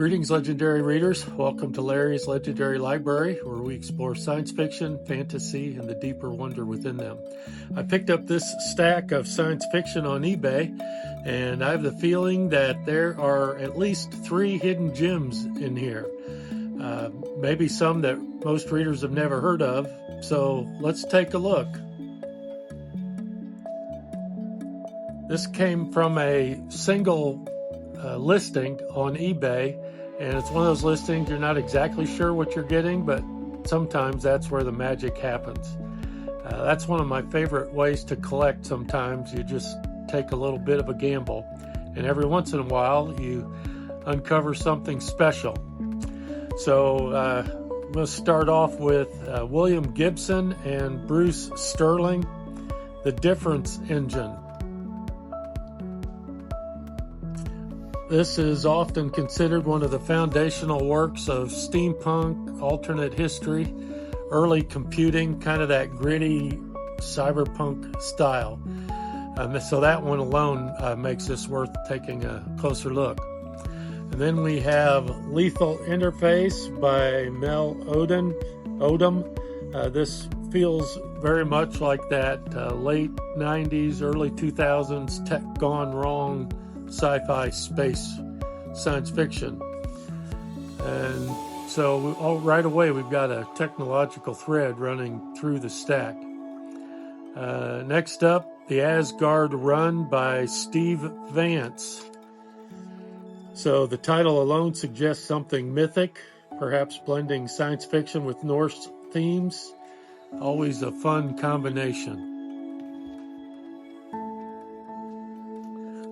Greetings, legendary readers. Welcome to Larry's Legendary Library, where we explore science fiction, fantasy, and the deeper wonder within them. I picked up this stack of science fiction on eBay, and I have the feeling that there are at least 3 hidden gems in here. Maybe some that most readers have never heard of. So let's take a look. This came from a single listing on eBay, and it's one of those listings you're not exactly sure what you're getting, but sometimes that's where the magic happens. That's one of my favorite ways to collect. Sometimes you just take a little bit of a gamble, and every once in a while you uncover something special. So I'm going to start off with William Gibson and Bruce Sterling, The Difference Engine. This is often considered one of the foundational works of steampunk, alternate history, early computing, kind of that gritty cyberpunk style. So that one alone makes this worth taking a closer look. And then we have Lethal Interface by Mel Odom. This feels very much like that late 90s, early 2000s tech gone wrong sci-fi space science fiction. And so right away we've got a technological thread running through the stack. Next up, The Asgard Run by Steve Vance. So the title alone suggests something mythic, perhaps blending science fiction with Norse themes. Always a fun combination.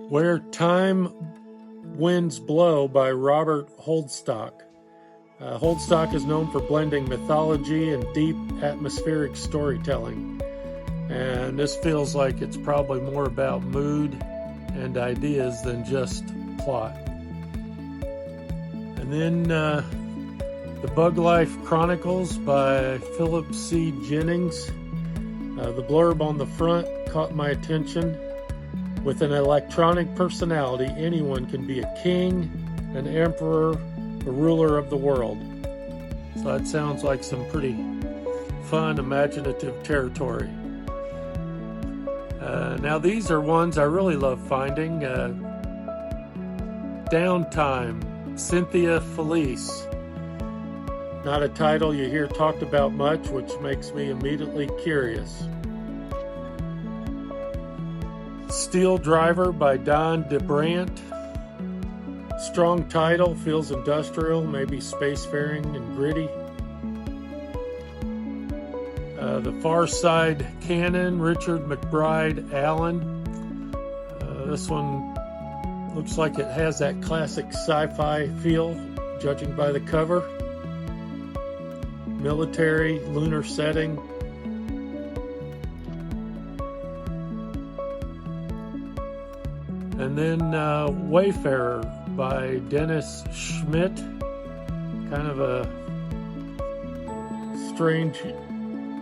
Where Time Winds Blow by Robert Holdstock. Holdstock is known for blending mythology and deep atmospheric storytelling. And this feels like it's probably more about mood and ideas than just plot. And then The Bug Life Chronicles by Philip C. Jennings. The blurb on the front caught my attention. With an electronic personality, anyone can be a king, an emperor, a ruler of the world. So that sounds like some pretty fun, imaginative territory. Now these are ones I really love finding. Downtime, Cynthia Felice. Not a title you hear talked about much, which makes me immediately curious. Steel Driver by Don DeBrant. Strong title, feels industrial, maybe spacefaring and gritty. The Far Side Canon, Richard McBride Allen. This one looks like it has that classic sci-fi feel, judging by the cover. Military, lunar setting. And then Wayfarer by Dennis Schmidt. Kind of a strange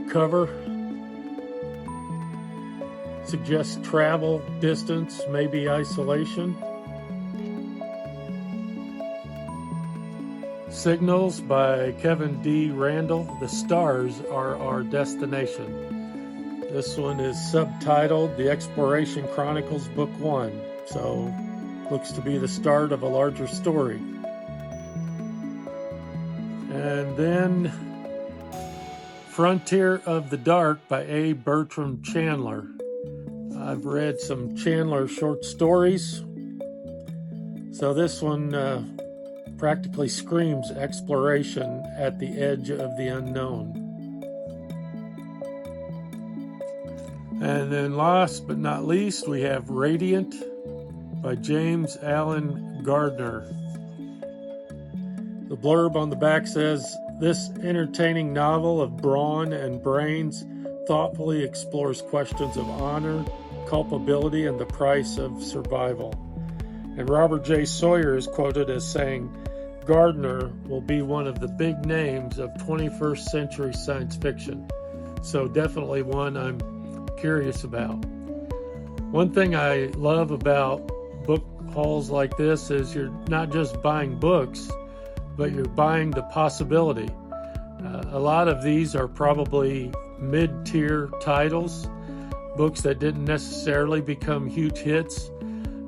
cover. Suggests travel, distance, maybe isolation. Signals by Kevin D. Randall. The Stars Are Our Destination. This one is subtitled The Exploration Chronicles Book 1. So, looks to be the start of a larger story. And then Frontier of the Dark by A. Bertram Chandler. I've read some Chandler short stories. So this one practically screams exploration at the edge of the unknown. And then last but not least, we have Radiant by James Allen Gardner. The blurb on the back says, this entertaining novel of brawn and brains thoughtfully explores questions of honor, culpability, and the price of survival. And Robert J. Sawyer is quoted as saying, Gardner will be one of the big names of 21st century science fiction. So definitely one I'm curious about. One thing I love about book hauls like this is you're not just buying books, but you're buying the possibility. A lot of these are probably mid-tier titles, books that didn't necessarily become huge hits,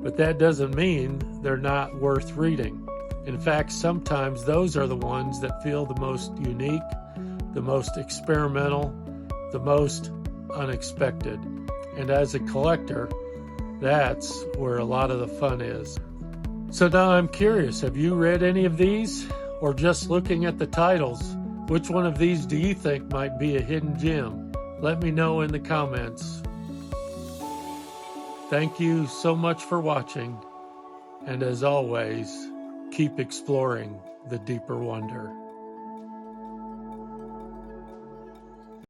but that doesn't mean they're not worth reading. In fact, sometimes those are the ones that feel the most unique, the most experimental, the most unexpected. And as a collector, that's where a lot of the fun is. So now I'm curious, have you read any of these? Or just looking at the titles, which one of these do you think might be a hidden gem? Let me know in the comments. Thank you so much for watching, and as always, keep exploring the deeper wonder.